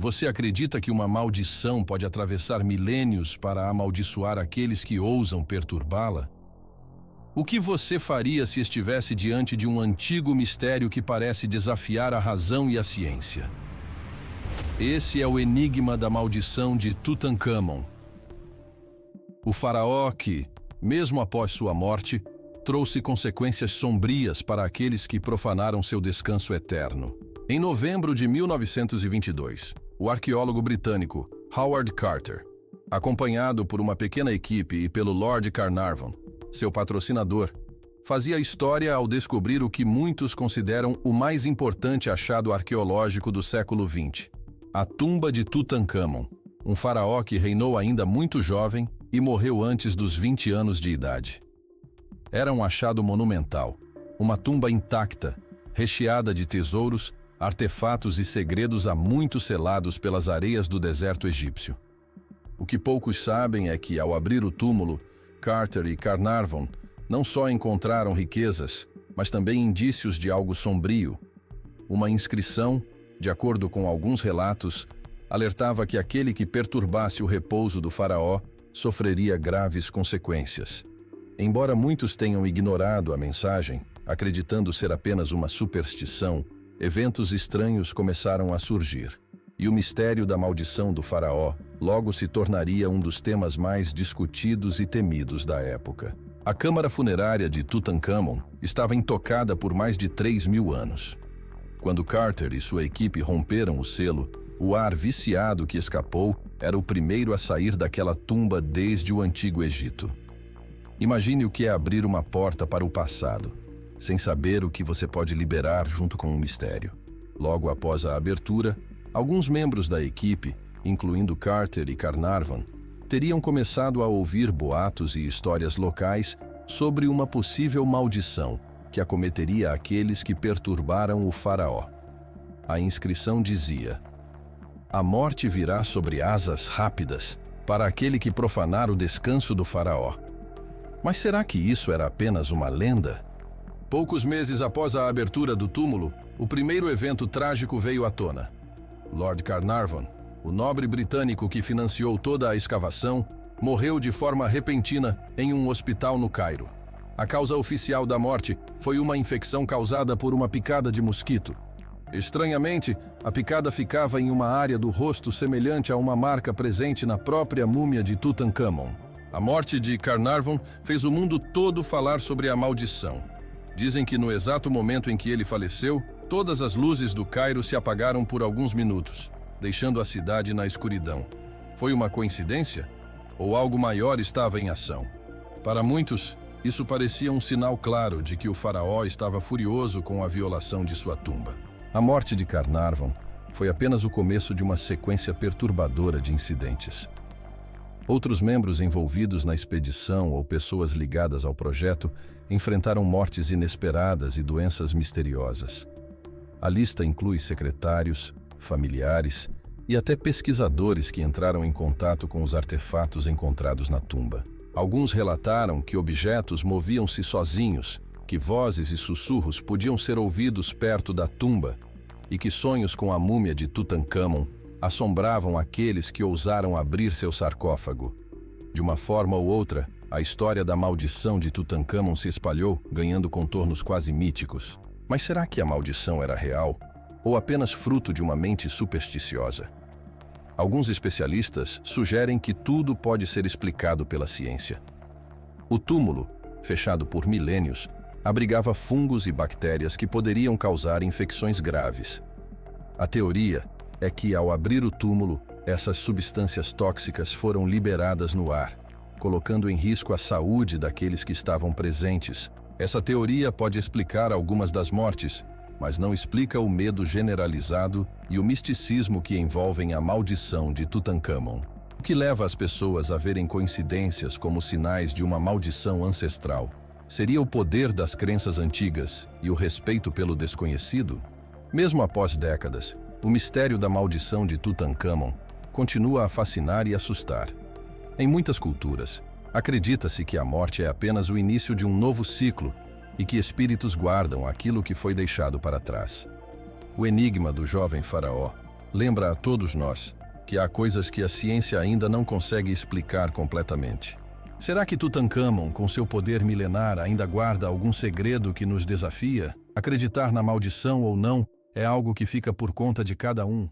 Você acredita que uma maldição pode atravessar milênios para amaldiçoar aqueles que ousam perturbá-la? O que você faria se estivesse diante de um antigo mistério que parece desafiar a razão e a ciência? Esse é o enigma da maldição de Tutankhamon. O faraó que, mesmo após sua morte, trouxe consequências sombrias para aqueles que profanaram seu descanso eterno. Em novembro de 1922, o arqueólogo britânico Howard Carter, acompanhado por uma pequena equipe e pelo Lord Carnarvon, seu patrocinador, fazia história ao descobrir o que muitos consideram o mais importante achado arqueológico do século XX, a tumba de Tutankhamon, um faraó que reinou ainda muito jovem e morreu antes dos 20 anos de idade. Era um achado monumental, uma tumba intacta, recheada de tesouros, artefatos e segredos há muito selados pelas areias do deserto egípcio. O que poucos sabem é que, ao abrir o túmulo, Carter e Carnarvon não só encontraram riquezas, mas também indícios de algo sombrio. Uma inscrição, de acordo com alguns relatos, alertava que aquele que perturbasse o repouso do faraó sofreria graves consequências. Embora muitos tenham ignorado a mensagem, acreditando ser apenas uma superstição, eventos estranhos começaram a surgir, e o mistério da maldição do faraó logo se tornaria um dos temas mais discutidos e temidos da época. A câmara funerária de Tutankhamon estava intocada por mais de 3.000 anos. Quando Carter e sua equipe romperam o selo, o ar viciado que escapou era o primeiro a sair daquela tumba desde o Antigo Egito. Imagine o que é abrir uma porta para o passado, sem saber o que você pode liberar junto com o mistério. Logo após a abertura, alguns membros da equipe, incluindo Carter e Carnarvon, teriam começado a ouvir boatos e histórias locais sobre uma possível maldição que acometeria aqueles que perturbaram o faraó. A inscrição dizia: "A morte virá sobre asas rápidas para aquele que profanar o descanso do faraó." Mas será que isso era apenas uma lenda? Poucos meses após a abertura do túmulo, o primeiro evento trágico veio à tona. Lord Carnarvon, o nobre britânico que financiou toda a escavação, morreu de forma repentina em um hospital no Cairo. A causa oficial da morte foi uma infecção causada por uma picada de mosquito. Estranhamente, a picada ficava em uma área do rosto semelhante a uma marca presente na própria múmia de Tutankhamon. A morte de Carnarvon fez o mundo todo falar sobre a maldição. Dizem que no exato momento em que ele faleceu, todas as luzes do Cairo se apagaram por alguns minutos, deixando a cidade na escuridão. Foi uma coincidência? Ou algo maior estava em ação? Para muitos, isso parecia um sinal claro de que o faraó estava furioso com a violação de sua tumba. A morte de Carnarvon foi apenas o começo de uma sequência perturbadora de incidentes. Outros membros envolvidos na expedição ou pessoas ligadas ao projeto enfrentaram mortes inesperadas e doenças misteriosas. A lista inclui secretários, familiares e até pesquisadores que entraram em contato com os artefatos encontrados na tumba. Alguns relataram que objetos moviam-se sozinhos, que vozes e sussurros podiam ser ouvidos perto da tumba e que sonhos com a múmia de Tutankhamon assombravam aqueles que ousaram abrir seu sarcófago. De uma forma ou outra, a história da maldição de Tutankhamon se espalhou, ganhando contornos quase míticos. Mas será que a maldição era real? Ou apenas fruto de uma mente supersticiosa? Alguns especialistas sugerem que tudo pode ser explicado pela ciência. O túmulo, fechado por milênios, abrigava fungos e bactérias que poderiam causar infecções graves. A teoria é que, ao abrir o túmulo, essas substâncias tóxicas foram liberadas no ar, colocando em risco a saúde daqueles que estavam presentes. Essa teoria pode explicar algumas das mortes, mas não explica o medo generalizado e o misticismo que envolvem a maldição de Tutankhamon. O que leva as pessoas a verem coincidências como sinais de uma maldição ancestral? Seria o poder das crenças antigas e o respeito pelo desconhecido? Mesmo após décadas, o mistério da maldição de Tutankhamon continua a fascinar e assustar. Em muitas culturas, acredita-se que a morte é apenas o início de um novo ciclo e que espíritos guardam aquilo que foi deixado para trás. O enigma do jovem faraó lembra a todos nós que há coisas que a ciência ainda não consegue explicar completamente. Será que Tutancâmon, com seu poder milenar, ainda guarda algum segredo que nos desafia? Acreditar na maldição ou não é algo que fica por conta de cada um.